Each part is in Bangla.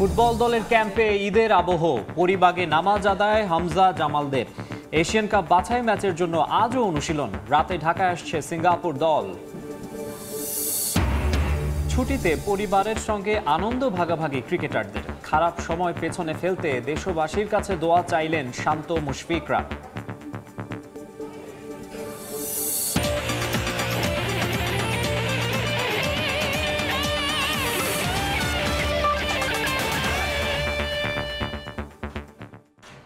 ফুটবল দলের ক্যাম্পে ঈদের আবহ, পরিবাগে নামাজ আদায় হামজা জামালদের। এশিয়ান কাপ বাছাই ম্যাচের জন্য আজও অনুশীলন। রাতে ঢাকায় আসছে সিঙ্গাপুর দল। ছুটিতে পরিবারের সঙ্গে আনন্দ ভাগাভাগি ক্রিকেটারদের। খারাপ সময় পেছনে ফেলতে দেশবাসীর কাছে দোয়া চাইলেন শান্ত মুশফিকরা।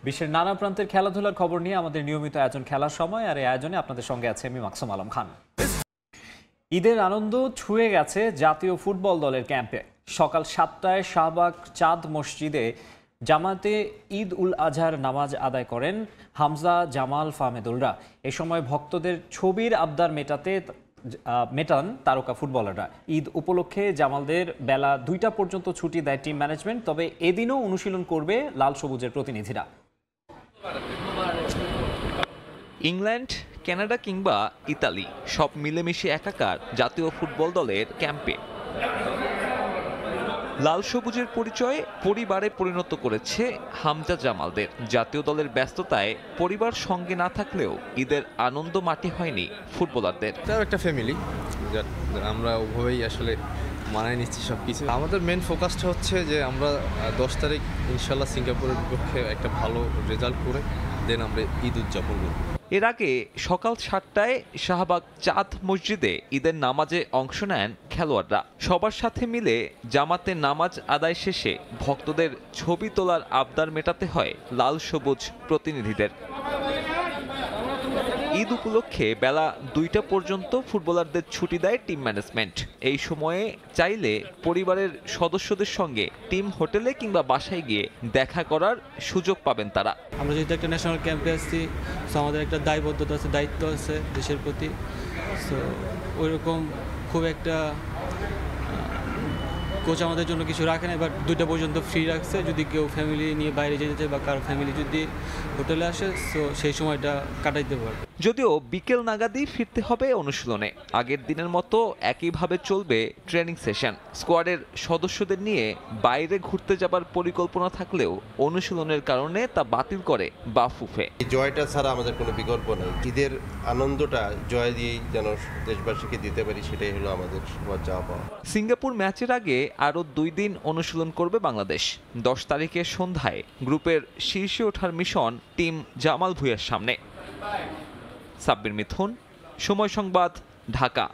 বিশ্বের নানা প্রান্তের খেলাধুলার খবর নিয়ে আমাদের নিয়মিত আয়োজন খেলার সময়, আর এই আয়োজনে আপনাদের সঙ্গে আছে আমি মাকসুম আলম খান। ঈদের আনন্দ ছুঁয়ে গেছে জাতীয় ফুটবল দলের ক্যাম্পে। সকাল 7টায় শাহবাগ চাঁদ মসজিদে জামাতে ঈদ উল আজহার নামাজ আদায় করেন হামজা জামাল ফাহমেদুলরা। এ সময় ভক্তদের ছবির আবদার মেটান তারকা ফুটবলাররা। ঈদ উপলক্ষে জামালদের বেলা 2টা পর্যন্ত ছুটি দেয় টিম ম্যানেজমেন্ট। তবে এদিনও অনুশীলন করবে লাল সবুজের প্রতিনিধিরা। ইংল্যান্ড, কানাডা কিংবা ইতালি সব মিলেমিশে একাকার জাতীয় ফুটবল দলের ক্যাম্পে। লাল সবুজের পরিচয় পরিবারে পরিণত করেছে হামজা জামালদের। জাতীয় দলের ব্যস্ততায় পরিবার সঙ্গে না থাকলেও ঈদের আনন্দ মাটি হয়নি ফুটবলারদের। একটা ফ্যামিলি, আমরা ওভাবেই আসলে মানায় নিচ্ছি সবকিছু। আমাদের মেন ফোকাসটা হচ্ছে যে আমরা 10 তারিখ ইনশাল্লাহ সিঙ্গাপুরের বিপক্ষে একটা ভালো রেজাল্ট করে দেন আমরা ঈদ উদযাপন করব। এর আগে সকাল 7টায় শাহবাগ চাঁদ মসজিদে ঈদের নামাজে অংশ নেন খেলোয়াড়রা। সবার সাথে মিলে জামাতে নামাজ আদায় শেষে ভক্তদের ছবি তোলার আবদার মেটাতে হয় লাল সবুজ প্রতিনিধিদের। ঈদ উপলক্ষে বেলা 2টা পর্যন্ত ফুটবলারদের ছুটি দেয় টিম ম্যানেজমেন্ট। এই সময়ে চাইলে পরিবারের সদস্যদের সঙ্গে টিম হোটেলে কিংবা বাসায় গিয়ে দেখা করার সুযোগ পাবেন তারা। আমরা যেহেতু একটা ন্যাশনাল ক্যাম্পে আসছি, সো আমাদের একটা দায়বদ্ধতা আছে, দায়িত্ব আছে দেশের প্রতি। সো ওইরকম খুব একটা কোচ আমাদের জন্য কিছু রাখে না, বাট 2টা পর্যন্ত ফ্রি রাখছে। যদি কেউ ফ্যামিলি নিয়ে বাইরে যেতে চায় বা কারো ফ্যামিলি যদি হোটেলে আসে, সো সেই সময়টা কাটাইতে পারে। যদিও বিকেল নাগাদই ফিরতে হবে অনুশীলনে। আগের দিনের মতো একইভাবে চলবে ট্রেনিং সেশন। স্কোয়াডের সদস্যদের নিয়ে বাইরে ঘুরতে যাবার পরিকল্পনা থাকলেও অনুশীলনের কারণে তা বাতিল করে বাফুফে। এই জয়টা ছাড়া আমাদের কোনো বিকল্প নেই। ঈদের আনন্দটা জয় দিয়েই যেন দেশবাসীকে দিতে পারি, সেটাই হলো আমাদের সবার চাওয়া। সিঙ্গাপুর ম্যাচের আগে আরও 2 দিন অনুশীলন করবে বাংলাদেশ। 10 তারিখে সন্ধ্যায় গ্রুপের শীর্ষে ওঠার মিশন টিম জামাল ভুঁইয়ার সামনে। সাব্বির মিথুন, সময় সংবাদ, ঢাকা।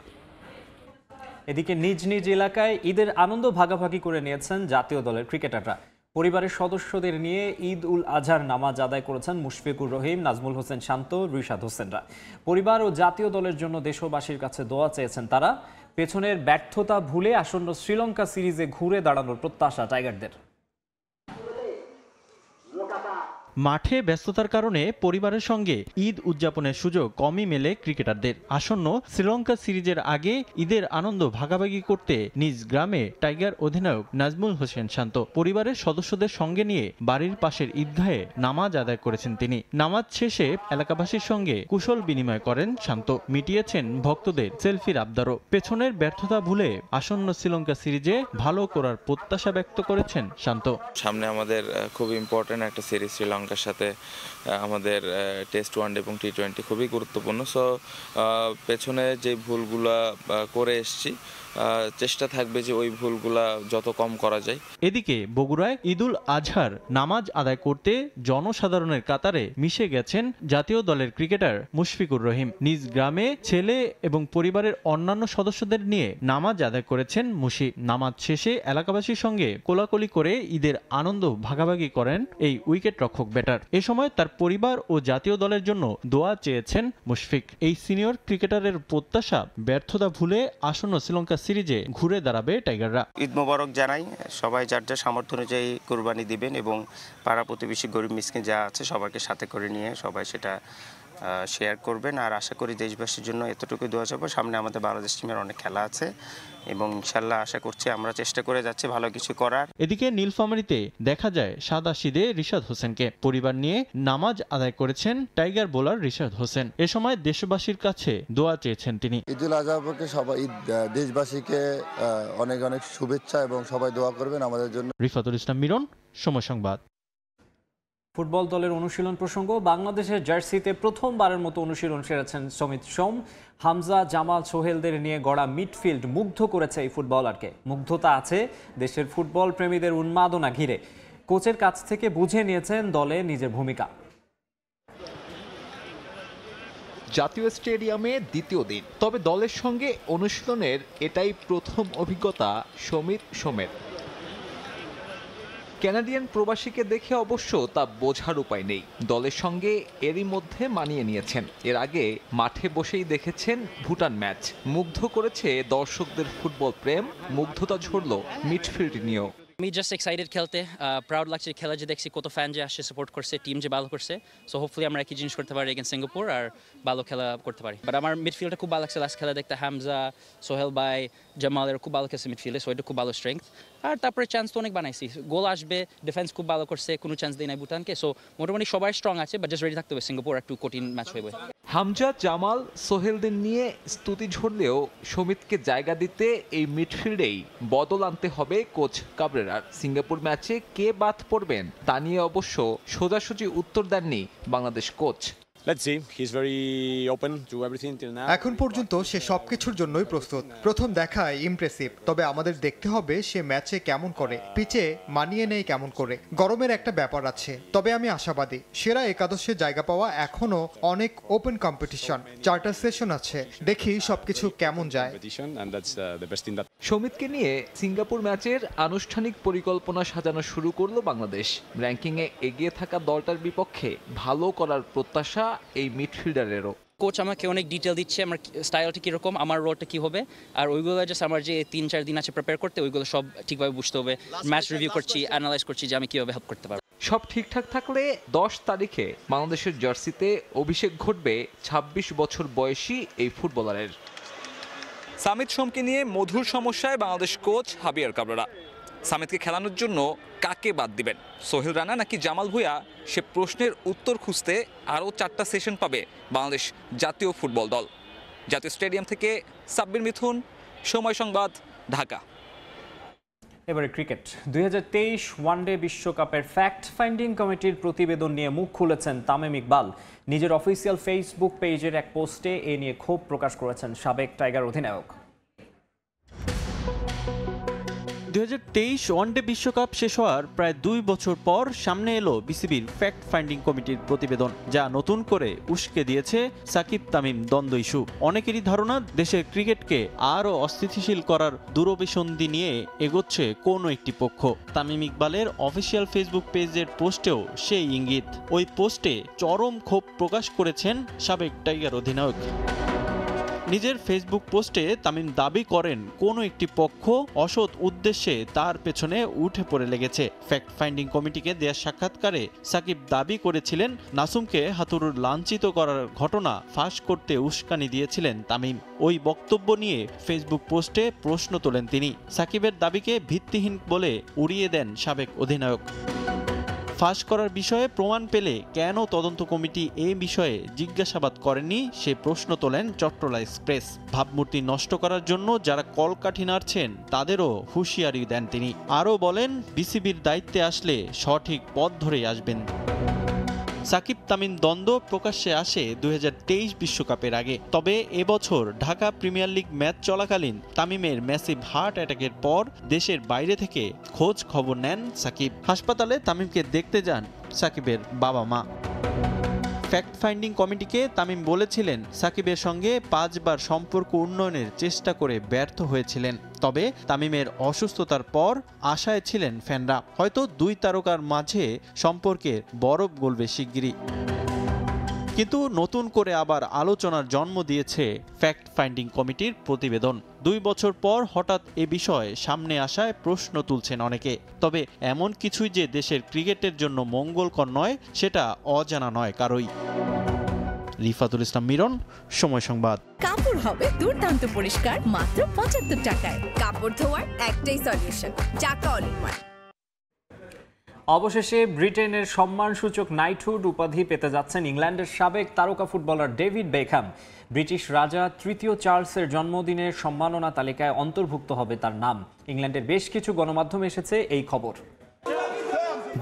এদিকে নিজ নিজ এলাকায় ঈদের আনন্দ ভাগাভাগি করে নিয়েছেন জাতীয় দলের ক্রিকেটাররা। পরিবারের সদস্যদের নিয়ে ঈদ উল আজহার নামাজ আদায় করেছেন মুশফিকুর রহিম, নাজমুল হোসেন শান্ত, রিশাদ হোসেনরা। পরিবার ও জাতীয় দলের জন্য দেশবাসীর কাছে দোয়া চেয়েছেন তারা। পেছনের ব্যর্থতা ভুলে আসন্ন শ্রীলঙ্কা সিরিজে ঘুরে দাঁড়ানোর প্রত্যাশা টাইগারদের। মাঠে ব্যস্ততার কারণে পরিবারের সঙ্গে ঈদ উদযাপনের সুযোগ কমই মেলে ক্রিকেটারদের। আসন্ন শ্রীলঙ্কা সিরিজের আগে ঈদের আনন্দ ভাগাভাগি করতে নিজ গ্রামে টাইগার অধিনায়ক নাজমুল হোসেন শান্ত পরিবারের সদস্যদের সঙ্গে নিয়ে বাড়ির পাশের ঈদগাহে নামাজ আদায় করেছেন তিনি। নামাজ শেষে এলাকাবাসীর সঙ্গে কুশল বিনিময় করেন শান্ত, মিটিয়েছেন ভক্তদের সেলফির আবদারও। পেছনের ব্যর্থতা ভুলে আসন্ন শ্রীলঙ্কা সিরিজে ভালো করার প্রত্যাশা ব্যক্ত করেছেন শান্ত। সামনে আমাদের খুব ইম্পর্টেন্ট একটা সিরিজ শ্রীলঙ্কার সাথে, আমাদের টেস্ট ওয়ানডে এবং টি20 খুবই গুরুত্বপূর্ণ। সো পেছনে যে ভুলগুলা করে এসেছি, চেষ্টা থাকবে যে ওই ভুলগুলা যত কম করা যায়। এদিকে বগুড়ায় ঈদুল আজহার নামাজ আদায় করতে জনসাধারণের কাতারে মিশে গেছেন জাতীয় দলের ক্রিকেটার মুশফিকুর রহিম। নিজ গ্রামে ছেলে এবং পরিবারের অন্যান্য সদস্যদের নিয়ে নামাজ আদায় করেছেন মুশি। নামাজ শেষে এলাকাবাসীর সঙ্গে কোলাকুলি করে ঈদের আনন্দ ভাগাভাগি করেন এই উইকেট রক্ষক ব্যাটার। এ সময় তার পরিবার ও জাতীয় দলের জন্য দোয়া চেয়েছেন মুশফিক। এই সিনিয়র ক্রিকেটারের প্রত্যাশা, ব্যর্থতা ভুলে আসন্ন শ্রীলঙ্কা সিরিজে ঘুরে দাঁড়াবে টাইগাররা। ঈদ মোবারক জানাই। সবাই যার যার সামর্থ্য অনুযায়ী কোরবানি দিবেন এবং পাড়া প্রতিবেশী গরিব মিসকিন যা আছে সবাইকে সাথে করে নিয়ে সবাই সেটা শেয়ার করবেন। আর আশা করি দেশবাসীর জন্য এতটুকু দোয়া চাইবো। সামনে আমাদের বাংলাদেশ টিমের অনেক খেলা আছে এবং ইনশাল্লাহ আশা করছি আমরা চেষ্টা করে যাচ্ছি ভালো কিছু করার। এদিকে নীলফামারীতে দেখা যায় সাদা শীদে রিশাদ হোসেনকে। পরিবার নিয়ে নামাজ আদায় করেছেন টাইগার বোলার রিশাদ হোসেন। এ সময় দেশবাসীর কাছে দোয়া চেয়েছেন তিনি। ঈদুল আজহা উপলক্ষে সবাই দেশবাসীকে অনেক অনেক শুভেচ্ছা এবং সবাই দোয়া করবেন আমাদের জন্য। রিফাতুল ইসলাম মিরন, সময় সংবাদ। ফুটবল দলের অনুশীলন প্রসঙ্গ, বাংলাদেশের জার্সিতে প্রথমবারের মতো অনুশীলন সেরেছেন সমিত সোম। হামজা, জামাল, সোহেলদের নিয়ে গড়া মিডফিল্ড মুগ্ধ করেছে এই ফুটবলারকে। মুগ্ধতা আছে দেশের ফুটবল প্রেমীদের উন্মাদনা ঘিরে। কোচের কাছ থেকে বুঝে নিয়েছেন দলে নিজের ভূমিকা। জাতীয় স্টেডিয়ামে দ্বিতীয় দিন, তবে দলের সঙ্গে অনুশীলনের এটাই প্রথম অভিজ্ঞতা সমিত সোমের। কানাডিয়ান প্রবাসীকে দেখে অবশ্য তা বোঝার উপায় নেই। দলের সঙ্গে এরই মধ্যে মানিয়ে নিয়েছেন। এর আগে মাঠে বসেই দেখেছেন ভুটান ম্যাচ। মুগ্ধ করেছে দর্শকদের ফুটবল প্রেম, মুগ্ধতা ঝরল মিডফিল্ড নিয়েও। আমি জাস্ট এক্সাইটেড খেলতে, প্রাউড লাগছে খেলা যে দেখছি কত ফ্যান যে আসছে, সাপোর্ট করছে, টিম যে ভালো করছে। সো হোপফুলি আমরা একই জিনিস করতে পারি এগেইনস্ট সিঙ্গাপুর আর ভালো খেলা করতে পারি। বাট আমার মিডফিল্ডটা খুব ভালো লাগছে লাস্ট খেলা দেখতে। হামজা, সোহেল ভাই, জামালের খুব ভালো খেলছে মিডফিল্ডে, সো এটা খুব ভালো স্ট্রেংথ। আর তারপরে চান্স তো অনেক বানাইছি, গোল আসবে, ডিফেন্স খুব ভালো করছে, কোনো চান্স দেয় নাই ভুটানকে। সো মোটামুটি সবাই স্ট্রং আছে, বাট জাস্ট রেডি থাকতে হবে, সিঙ্গাপুর একটু কঠিন ম্যাচ হইবে। হামজা, জামাল, সোহেলদের নিয়ে স্তুতি ঝরলেও সমিতকে জায়গা দিতে এই মিডফিল্ডেই বদল আনতে হবে কোচ কাবরেরার। সিঙ্গাপুর ম্যাচে কে বাদ পড়বেন তা নিয়ে অবশ্য সোজাসুজি উত্তর দেননি বাংলাদেশ কোচ। এখন পর্যন্ত সে সবকিছুর জন্যই প্রস্তুত। প্রথম দেখায় ইমপ্রেসিভ, তবে আমাদের দেখতে হবে সে ম্যাচে কেমন করে, পিচে মানিয়ে নেয় কেমন করে। গরমের একটা ব্যাপার আছে, তবে আমি আশাবাদী। সেরা একাদশে জায়গা পাওয়া এখনো অনেক ওপেন কম্পিটিশন, চার্টার সেশন আছে, দেখি সবকিছু কেমন যায়। সমিতকে নিয়ে সিঙ্গাপুর ম্যাচের আনুষ্ঠানিক পরিকল্পনা সাজানো শুরু করলো বাংলাদেশ। র্যাঙ্কিংয়ে এগিয়ে থাকা দলটার বিপক্ষে ভালো করার প্রত্যাশা এই মিডফিল্ডারেরও। কোচ আমাকে অনেক ডিটেল দিচ্ছে, আমার স্টাইলটা কীরকম, আমার রোলটা কী হবে, আর ওইগুলো জাস্ট আমার যে 3-4 দিন আছে প্রিপেয়ার করতে, ওইগুলো সব ঠিকভাবে বুঝতে হবে। ম্যাচ রিভিউ করছি, অ্যানালাইজ করছি যে আমি কীভাবে হেল্প করতে পারবো। সব ঠিকঠাক থাকলে 10 তারিখে বাংলাদেশের জার্সিতে অভিষেক ঘটবে 26 বছর বয়সী এই ফুটবলারের। সামিত সোমকে নিয়ে মধুর সমস্যায় বাংলাদেশ কোচ হাবিয়ার কাবরেরা। সামিতকে খেলানোর জন্য কাকে বাদ দিবেন, সোহেল রানা নাকি জামাল ভুঁইয়া? সে প্রশ্নের উত্তর খুঁজতে আরও 4টা সেশন পাবে বাংলাদেশ জাতীয় ফুটবল দল। জাতীয় স্টেডিয়াম থেকে সাব্বির মিথুন, সময় সংবাদ, ঢাকা। এবারে ক্রিকেট। 2023 ওয়ানডে বিশ্বকাপের ফ্যাক্ট ফাইন্ডিং কমিটির প্রতিবেদন নিয়ে মুখ খুলেছেন তামিম ইকবাল। নিজের অফিসিয়াল ফেসবুক পেজের এক পোস্টে এ নিয়ে ক্ষোভ প্রকাশ করেছেন সাবেক টাইগার অধিনায়ক। 2023 ওয়ানডে বিশ্বকাপ শেষ হওয়ার প্রায় 2 বছর পর সামনে এলো বিসিবির ফ্যাক্ট ফাইন্ডিং কমিটির প্রতিবেদন, যা নতুন করে উস্কে দিয়েছে সাকিব তামিম দ্বন্দ্ব ইস্যু। অনেকেরই ধারণা দেশের ক্রিকেটকে আরও অস্থিতিশীল করার দূরভিসন্ধি নিয়ে এগোচ্ছে কোনো একটি পক্ষ। তামিম ইকবালের অফিসিয়াল ফেসবুক পেজের পোস্টেও সেই ইঙ্গিত। ওই পোস্টে চরম ক্ষোভ প্রকাশ করেছেন সাবেক টাইগার অধিনায়ক। নিজের ফেসবুক পোস্টে তামিম দাবি করেন কোনো একটি পক্ষ অসৎ উদ্দেশ্যে তার পেছনে উঠে পড়ে লেগেছে। ফ্যাক্ট ফাইন্ডিং কমিটিকে দেয়া সাক্ষাৎকারে সাকিব দাবি করেছিলেন নাসুমকে হাতুড়ুর লাঞ্ছিত করার ঘটনা ফাঁস করতে উস্কানি দিয়েছিলেন তামিম। ওই বক্তব্য নিয়ে ফেসবুক পোস্টে প্রশ্ন তোলেন তিনি। সাকিবের দাবিকে ভিত্তিহীন বলে উড়িয়ে দেন সাবেক অধিনায়ক। ফাঁস করার বিষয়ে প্রমাণ পেলে কেন তদন্ত কমিটি এই বিষয়ে জিজ্ঞাসাবাদ করেনি সে প্রশ্ন তোলেন চট্টলা এক্সপ্রেস। ভাবমূর্তি নষ্ট করার জন্য যারা কলকাঠি নাড়ছেন তাদেরও হুঁশিয়ারি দেন তিনি। আরও বলেন বিসিবির দায়িত্বে আসলে সঠিক পথ ধরেই আসবেন। সাকিব তামিম দ্বন্দ্ব প্রকাশ্যে আসে 2023 বিশ্বকাপের আগে। তবে এবছর ঢাকা প্রিমিয়ার লিগ ম্যাচ চলাকালীন তামিমের ম্যাসিভ হার্ট অ্যাটাকের পর দেশের বাইরে থেকে খোঁজ খবর নেন সাকিব। হাসপাতালে তামিমকে দেখতে যান সাকিবের বাবা মা। ফ্যাক্ট ফাইন্ডিং কমিটিকে তামিম বলেছিলেন সাকিবের সঙ্গে 5 বার সম্পর্ক উন্নয়নের চেষ্টা করে ব্যর্থ হয়েছিলেন। তবে তামিমের অসুস্থতার পর আশায় ছিলেন ফ্যানরা, হয়তো 2 তারকার মাঝে সম্পর্কের বরফ গলবে শিগগিরই। কিন্তু নতুন করে আবার আলোচনার জন্ম দিয়েছে ফ্যাক্ট ফাইন্ডিং কমিটির প্রতিবেদন। 2 বছর পর হঠাৎ এ বিষয়ে সামনে আসায় প্রশ্ন তুলছেন অনেকে। তবে এমন কিছুই যে দেশের ক্রিকেটের জন্য মঙ্গলকর নয় সেটা অজানা নয় কারোই। রিফাতুল ইসলাম মিরন, সময় সংবাদ। কাপড় হবে দুর্দান্ত পরিষ্কার মাত্র ৭৫ টাকায়। কাপড় ধোয়ার একটাই সলিউশন, চাকা অল ইন ওয়ান। অবশেষে ব্রিটেনের সম্মানসূচক নাইটহুড উপাধি পেতে যাচ্ছেন ইংল্যান্ডের সাবেক তারকা ফুটবলার ডেভিড বেকহ্যাম। ব্রিটিশ রাজা তৃতীয় চার্লসের জন্মদিনের সম্মাননা তালিকায় অন্তর্ভুক্ত হবে তার নাম। ইংল্যান্ডের বেশ কিছু গণমাধ্যমে এসেছে এই খবর।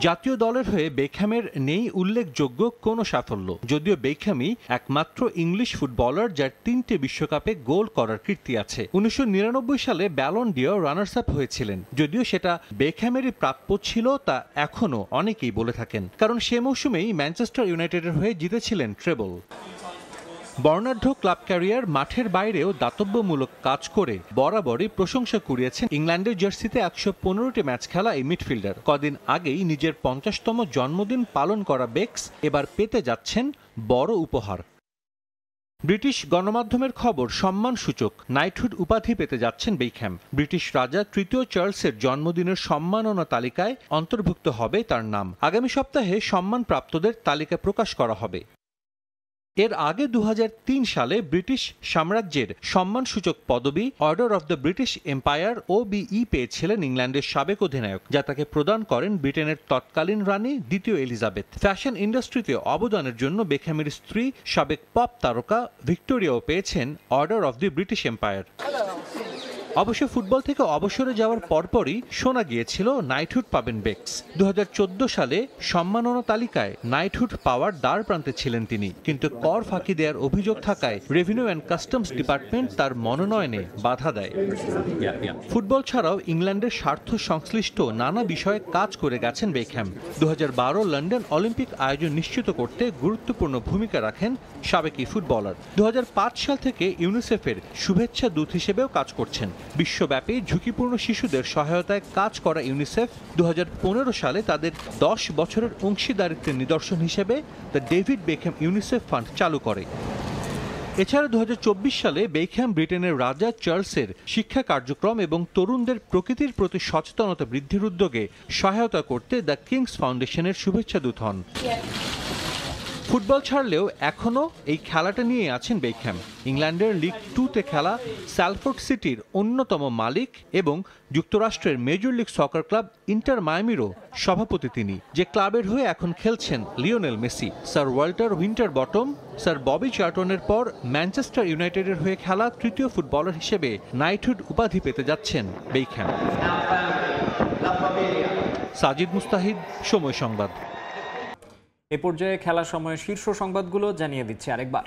জাতীয় দলের হয়ে বেকহ্যামের নেই উল্লেখযোগ্য কোনো সাফল্য, যদিও বেকহ্যামই একমাত্র ইংলিশ ফুটবলার যার 3টে বিশ্বকাপে গোল করার কীর্তি আছে। 1999 সালে ব্যালন ডি'র রানার্স আপ হয়েছিলেন, যদিও সেটা বেকহ্যামেরই প্রাপ্য ছিল তা এখনও অনেকেই বলে থাকেন, কারণ সে মৌসুমেই ম্যানচেস্টার ইউনাইটেডের হয়ে জিতেছিলেন ট্রেবল। বর্ণাঢ্য ক্লাব ক্যারিয়ার মাঠের বাইরেও দাতব্যমূলক কাজ করে বরাবরই প্রশংসা কুড়িয়েছেন ইংল্যান্ডের জার্সিতে 115টি ম্যাচ খেলা এই মিডফিল্ডার। কদিন আগেই নিজের 50তম জন্মদিন পালন করা বেক্স এবার পেতে যাচ্ছেন বড় উপহার। ব্রিটিশ গণমাধ্যমের খবর, সম্মানসূচক নাইটহুড উপাধি পেতে যাচ্ছেন বেকহ্যাম। ব্রিটিশ রাজা তৃতীয় চার্লসের জন্মদিনের সম্মাননা তালিকায় অন্তর্ভুক্ত হবে তার নাম। আগামী সপ্তাহে সম্মানপ্রাপ্তদের তালিকা প্রকাশ করা হবে। এর আগে 2003 সালে ব্রিটিশ সাম্রাজ্যের সম্মানসূচক পদবি order of the British empire OBE পেয়েছিলেন ইংল্যান্ডের সাবেক অধিনায়ক, যা তাকে প্রদান করেন ব্রিটেনের তৎকালীন রানী দ্বিতীয় এলিজাবেথ। ফ্যাশন ইন্ডাস্ট্রিতে অবদানের জন্য বেকহ্যামের স্ত্রী সাবেক পপ তারকা ভিক্টোরিয়াও পেয়েছেন order of the British empire. অবশ্য ফুটবল থেকে অবসরে যাওয়ার পরপরই শোনা গিয়েছিল নাইটহুড পাবেন বেক্স। 2014 সালে সম্মাননা তালিকায় নাইটহুড পাওয়ার দ্বার প্রান্তে ছিলেন তিনি, কিন্তু কর ফাঁকি দেওয়ার অভিযোগ থাকায় রেভিনিউ অ্যান্ড কাস্টমস ডিপার্টমেন্ট তার মনোনয়নে বাধা দেয়। ফুটবল ছাড়াও ইংল্যান্ডের স্বার্থ সংশ্লিষ্ট নানা বিষয়ে কাজ করে গেছেন বেকহ্যাম। 2012 লন্ডন অলিম্পিক আয়োজন নিশ্চিত করতে গুরুত্বপূর্ণ ভূমিকা রাখেন সাবেক এই ফুটবলার। 2005 সাল থেকে ইউনিসেফের শুভেচ্ছা দূত হিসেবেও কাজ করছেন। বিশ্বব্যাপী ঝুঁকিপূর্ণ শিশুদের সহায়তায় কাজ করা ইউনিসেফ 2015 সালে তাদের 10 বছরের অংশীদারিত্বের নিদর্শন হিসেবে the David Beckham UNICEF fund চালু করে। এছাড়া 2024 সালে বেকহ্যাম ব্রিটেনের রাজা চার্লসের শিক্ষা কার্যক্রম এবং তরুণদের প্রকৃতির প্রতি সচেতনতা বৃদ্ধির উদ্যোগে সহায়তা করতে দ্য কিংস ফাউন্ডেশনের শুভেচ্ছা দূত হন। ফুটবল ছাড়লেও এখনও এই খেলাটা নিয়ে আছেন বেকহ্যাম। ইংল্যান্ডের লিগ 2-তে খেলা স্যালফোর্ড সিটির অন্যতম মালিক এবং যুক্তরাষ্ট্রের major league soccer club inter মায়ামিরও সভাপতি তিনি, যে ক্লাবের হয়ে এখন খেলছেন Lionel Messi. Sir Walter Winterbottom, sir Bobby চার্টনের পর ম্যানচেস্টার ইউনাইটেডের হয়ে খেলা তৃতীয় ফুটবলার হিসেবে নাইটহুড উপাধি পেতে যাচ্ছেন বেকহ্যাম। সাজিদ মুস্তাহিদ, সময় সংবাদ। এ পর্যায়ে খেলার সময়ের শীর্ষ সংবাদগুলো জানিয়ে দিচ্ছি আরেকবার।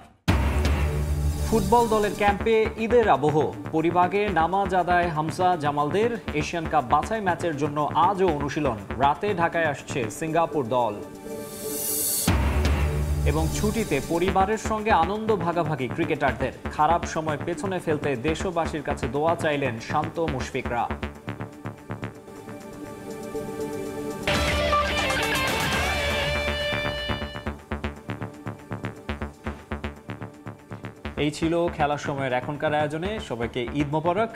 ফুটবল দলের ক্যাম্পে ঈদের আবহ, পরিবাগে নামাজ আদায় হামজা জামালদের। এশিয়ান কাপ বাছাই ম্যাচের জন্য আজও অনুশীলন, রাতে ঢাকায় আসছে সিঙ্গাপুর দল। এবং ছুটিতে পরিবারের সঙ্গে আনন্দ ভাগাভাগি ক্রিকেটারদের। খারাপ সময় পেছনে ফেলতে দেশবাসীর কাছে দোয়া চাইলেন শান্ত মুশফিকরা। এই ছিল খেলার সময়ের এখনকার আয়োজনে। সবাইকে ঈদ মোবারক।